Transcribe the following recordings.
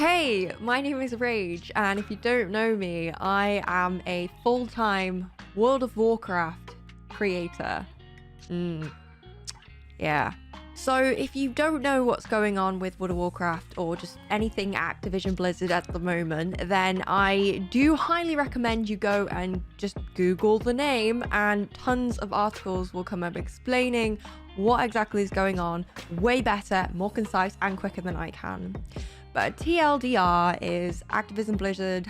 Hey, my name is Rage, and if you don't know me, I am a full-time World of Warcraft creator. Yeah. So if you don't know what's going on with World of Warcraft or just anything Activision Blizzard at the moment, then I do highly recommend you go and just Google the name, and tons of articles will come up explaining what exactly is going on way better, more concise and quicker than I can. But TLDR is Activision Blizzard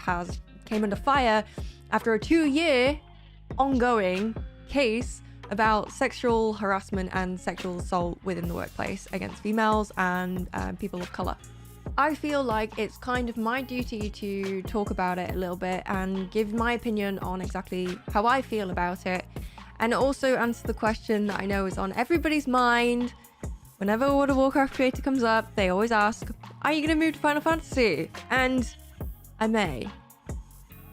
came under fire after a 2-year ongoing case about sexual harassment and sexual assault within the workplace against females and people of color. I feel like it's kind of my duty to talk about it a little bit and give my opinion on exactly how I feel about it, and also answer the question that I know is on everybody's mind. Whenever a World of Warcraft creator comes up, they always ask, are you going to move to Final Fantasy? And I may.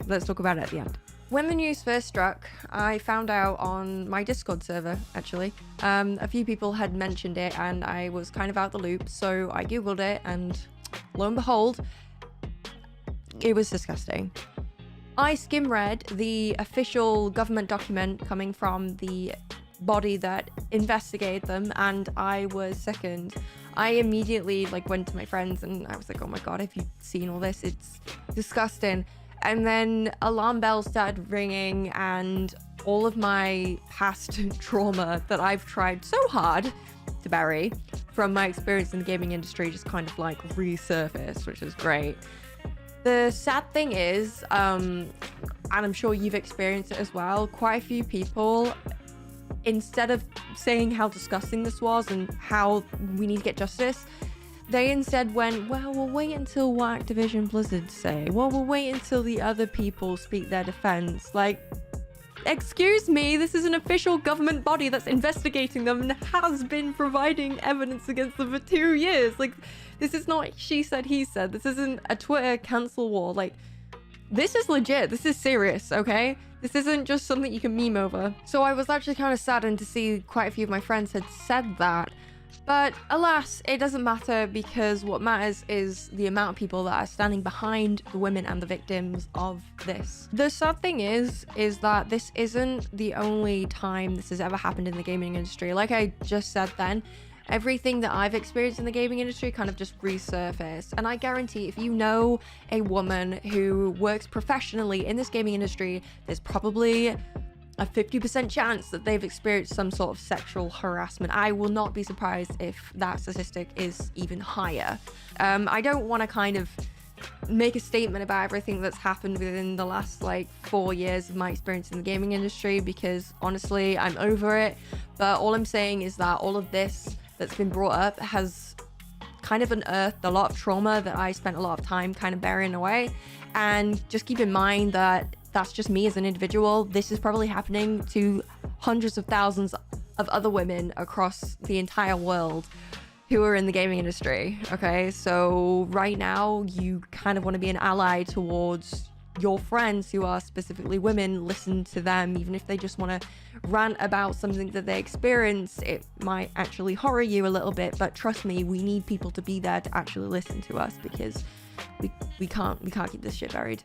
Let's talk about it at the end. When the news first struck, I found out on my Discord server, actually. A few people had mentioned it and I was kind of out the loop, so I googled it and lo and behold, it was disgusting. I skim read the official government document coming from the body that investigated them, and I was sickened. I immediately went to my friends and I was like, oh my god, have you seen all this? It's disgusting. And then alarm bells started ringing, and all of my past trauma that I've tried so hard to bury from my experience in the gaming industry just kind of resurfaced, which is great. The sad thing is, and I'm sure you've experienced it as well, quite a few people, instead of saying how disgusting this was and how we need to get justice, they instead went, well, we'll wait until what Activision Blizzard say. Well, we'll wait until the other people speak their defense. Excuse me, this is an official government body that's investigating them and has been providing evidence against them for 2 years. This is not she said, he said. This isn't a Twitter cancel war. This is legit. This is serious, okay? This isn't just something you can meme over. So I was actually kind of saddened to see quite a few of my friends had said that. But alas, it doesn't matter, because what matters is the amount of people that are standing behind the women and the victims of this. The sad thing is that this isn't the only time this has ever happened in the gaming industry. Like I just said then, everything that I've experienced in the gaming industry kind of just resurfaced. And I guarantee if you know a woman who works professionally in this gaming industry, there's probably a 50% chance that they've experienced some sort of sexual harassment. I will not be surprised if that statistic is even higher. I don't want to kind of make a statement about everything that's happened within the last 4 years of my experience in the gaming industry, because honestly, I'm over it. But all I'm saying is that all of this that's been brought up has kind of unearthed a lot of trauma that I spent a lot of time kind of burying away. And just keep in mind that that's just me as an individual. This is probably happening to hundreds of thousands of other women across the entire world who are in the gaming industry, okay? So right now, you kind of want to be an ally towards your friends who are specifically women. Listen to them, even if they just want to rant about something that they experience. It might actually horror you a little bit, but trust me, we need people to be there to actually listen to us, because we can't keep this shit buried.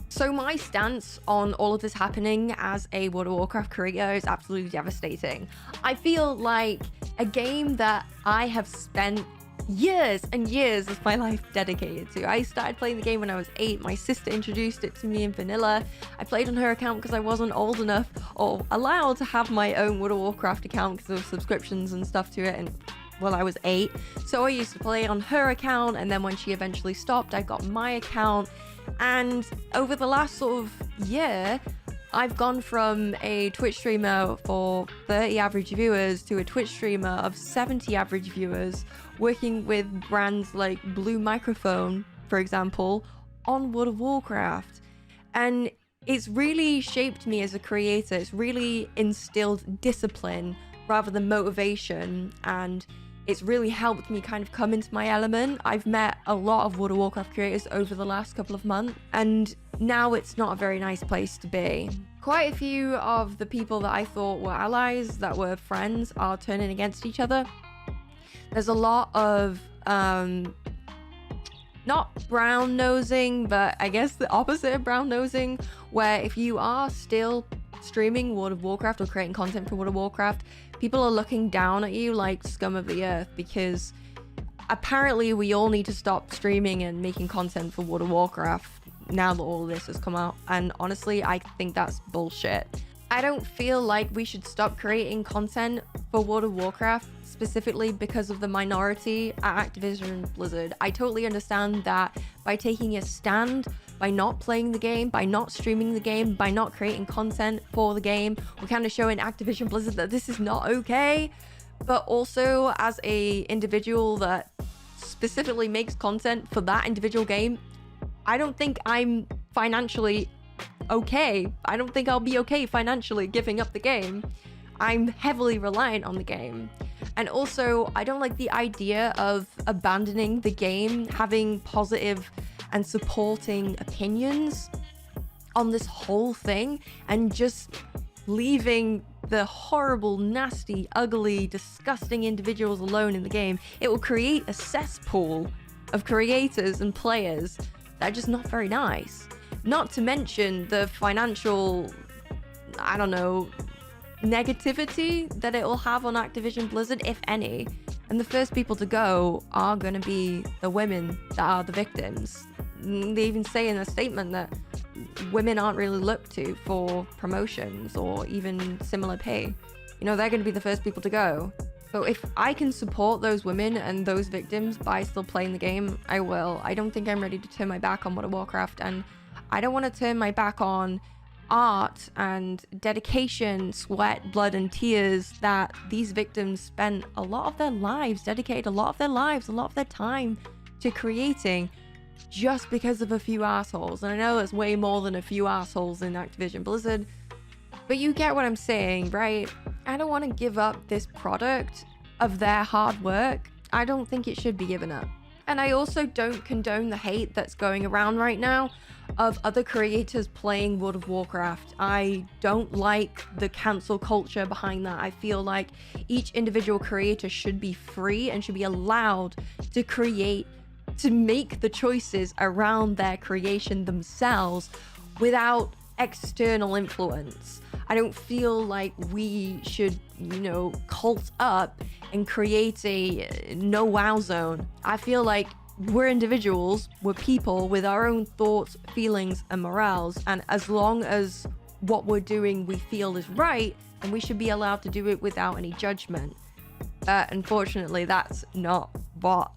So my stance on all of this happening as a World of Warcraft creator is absolutely devastating. I feel like a game that I have spent years and years of my life dedicated to. I started playing the game when I was 8. My sister introduced it to me in vanilla. I played on her account because I wasn't old enough or allowed to have my own World of Warcraft account because of subscriptions and stuff to it, and well, I was 8. So I used to play on her account, and then when she eventually stopped, I got my account. And over the last sort of year, I've gone from a Twitch streamer for 30 average viewers to a Twitch streamer of 70 average viewers, working with brands like Blue Microphone, for example, on World of Warcraft. And it's really shaped me as a creator. It's really instilled discipline rather than motivation, and it's really helped me kind of come into my element. I've met a lot of World of Warcraft creators over the last couple of months, and now it's not a very nice place to be. Quite a few of the people that I thought were allies, that were friends, are turning against each other. There's a lot of not brown nosing, but I guess the opposite of brown nosing, where if you are still streaming World of Warcraft or creating content for World of Warcraft, people are looking down at you like scum of the earth, because apparently we all need to stop streaming and making content for World of Warcraft now that all of this has come out. And honestly, I think that's bullshit. I don't feel like we should stop creating content for World of Warcraft specifically because of the minority at Activision Blizzard. I totally understand that by taking a stand, by not playing the game, by not streaming the game, by not creating content for the game, we're kind of showing Activision Blizzard that this is not okay. But also, as a individual that specifically makes content for that individual game, I don't think I'm financially okay. I don't think I'll be okay financially giving up the game. I'm heavily reliant on the game. And also, I don't like the idea of abandoning the game, having positive and supporting opinions on this whole thing, and just leaving the horrible, nasty, ugly, disgusting individuals alone in the game. It will create a cesspool of creators and players that are just not very nice. Not to mention the financial, I don't know, negativity that it will have on Activision Blizzard, if any. And the first people to go are going to be the women that are the victims. They even say in a statement that women aren't really looked to for promotions or even similar pay. You know, they're going to be the first people to go. So if I can support those women and those victims by still playing the game, I will. I don't think I'm ready to turn my back on World of Warcraft, and I don't want to turn my back on art and dedication, sweat, blood, and tears that these victims spent a lot of their lives, dedicated a lot of their lives, a lot of their time to creating, just because of a few assholes. And I know it's way more than a few assholes in Activision Blizzard, but you get what I'm saying, right? I don't want to give up this product of their hard work. I don't think it should be given up. And I also don't condone the hate that's going around right now of other creators playing World of Warcraft. I don't like the cancel culture behind that. I feel like each individual creator should be free and should be allowed to create, to make the choices around their creation themselves without external influence. I don't feel like we should, you know, cult up and create a no wow zone. I feel like we're individuals, we're people with our own thoughts, feelings, and morals. And as long as what we're doing we feel is right, then we should be allowed to do it without any judgment. But unfortunately, that's not what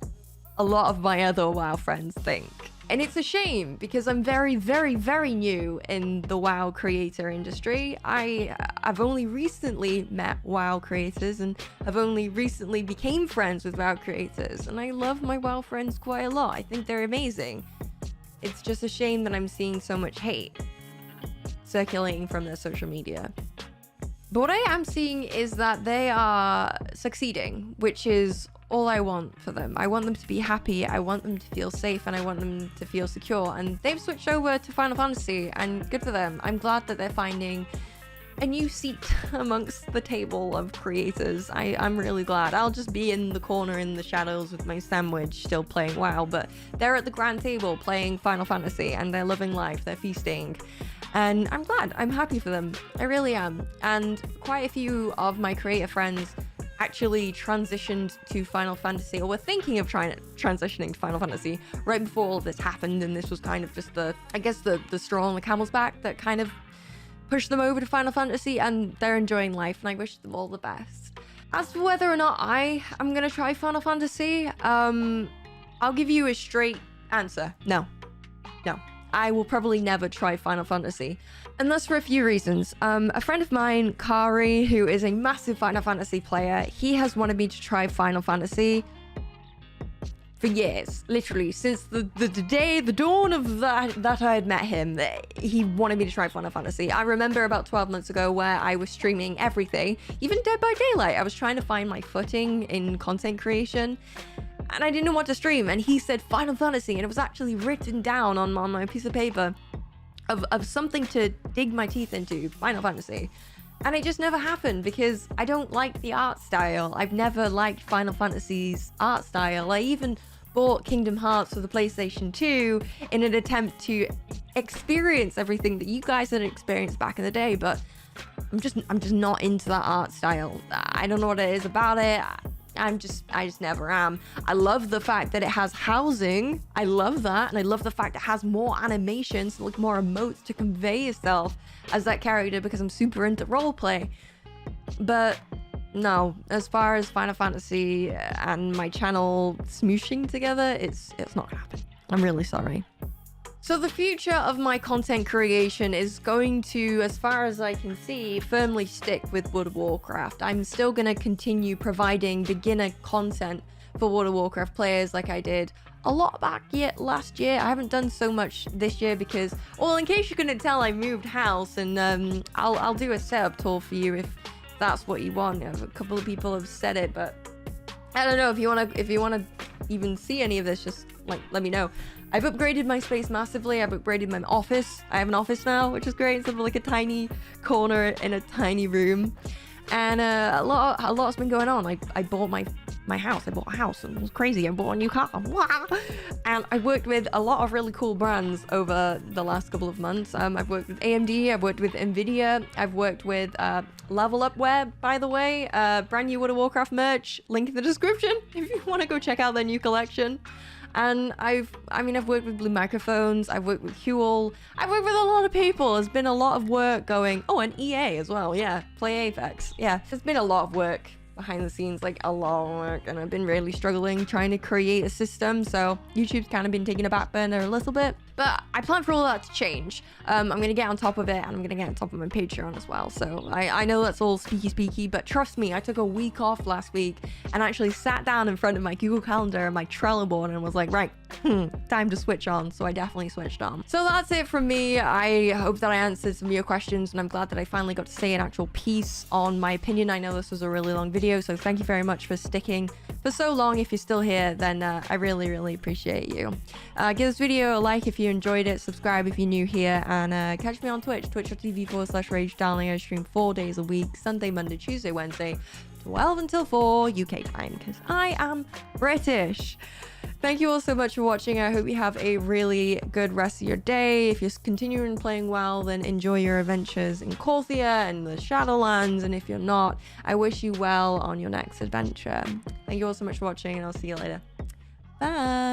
a lot of my other WoW friends think. And it's a shame, because I'm very, very, very new in the WoW creator industry. I've only recently met WoW creators, and I've only recently became friends with WoW creators, and I love my WoW friends quite a lot. I think they're amazing. It's just a shame that I'm seeing so much hate circulating from their social media. But what I am seeing is that they are succeeding, which is all I want for them. I want them to be happy, I want them to feel safe, and I want them to feel secure. And they've switched over to Final Fantasy, and good for them. I'm glad that they're finding a new seat amongst the table of creators. I'm really glad. I'll just be in the corner in the shadows with my sandwich still playing WoW, but they're at the grand table playing Final Fantasy, and they're loving life, they're feasting. And I'm glad, I'm happy for them. I really am. And quite a few of my creator friends actually transitioned to Final Fantasy, or were thinking of transitioning to Final Fantasy right before all this happened, and this was kind of just the straw on the camel's back that kind of pushed them over to Final Fantasy, and they're enjoying life, and I wish them all the best. As for whether or not I am gonna try Final Fantasy, I'll give you a straight answer. No. I will probably never try Final Fantasy. And that's for a few reasons. A friend of mine, Kari, who is a massive Final Fantasy player, he has wanted me to try Final Fantasy for years. Literally, since the dawn of that I had met him, he wanted me to try Final Fantasy. I remember about 12 months ago where I was streaming everything, even Dead by Daylight. I was trying to find my footing in content creation, and I didn't know what to stream, and he said Final Fantasy, and it was actually written down on my piece of paper of something to dig my teeth into, Final Fantasy. And it just never happened because I don't like the art style. I've never liked Final Fantasy's art style. I even bought Kingdom Hearts for the PlayStation 2 in an attempt to experience everything that you guys had experienced back in the day, but I'm just not into that art style. I don't know what it is about it. I just never am. I love the fact that it has housing. I love that. And I love the fact it has more animations, like more emotes to convey yourself as that character, because I'm super into roleplay. But no, as far as Final Fantasy and my channel smooshing together, it's not gonna happen. I'm really sorry. So the future of my content creation is going to, as far as I can see, firmly stick with World of Warcraft. I'm still going to continue providing beginner content for World of Warcraft players like I did a lot back last year. I haven't done so much this year because, well, in case you couldn't tell, I moved house, and I'll do a setup tour for you if that's what you want. A couple of people have said it, but I don't know if you wanna even see any of this, just like let me know. I've upgraded my space massively. I've upgraded my office. I have an office now, which is great. It's like a tiny corner in a tiny room, and a lot's been going on. I bought my house. I bought a house, and it was crazy. I bought a new car. And I worked with a lot of really cool brands over the last couple of months. I've worked with AMD. I've worked with Nvidia. I've worked with Level Up Web, by the way. Brand new World of Warcraft merch. Link in the description if you want to go check out their new collection. And I've worked with Blue Microphones, I've worked with Huel, I've worked with a lot of people. There's been a lot of work going, oh, and EA as well, yeah, Play FX, yeah. There's been a lot of work behind the scenes, like a lot of work, and I've been really struggling trying to create a system, so YouTube's kind of been taking a back burner a little bit. But I plan for all that to change. I'm gonna get on top of it, and I'm gonna get on top of my Patreon as well. So I know that's all speaky, but trust me, I took a week off last week and actually sat down in front of my Google Calendar and my Trello board and was like, right, time to switch on. So I definitely switched on. So that's it from me. I hope that I answered some of your questions, and I'm glad that I finally got to say an actual piece on my opinion. I know this was a really long video, so thank you very much for sticking for so long. If you're still here, then I really appreciate you. Give this video a like if you enjoyed it, subscribe if you're new here, and catch me on twitch.tv/RageDarling. I stream 4 days a week, Sunday, Monday, Tuesday, Wednesday, 12 until 4 UK time, because I am British. Thank you all so much for watching. I hope you have a really good rest of your day. If you're continuing playing WoW, then enjoy your adventures in Korthia and the Shadowlands, and if you're not, I wish you well on your next adventure. Thank you all so much for watching, and I'll see you later. Bye!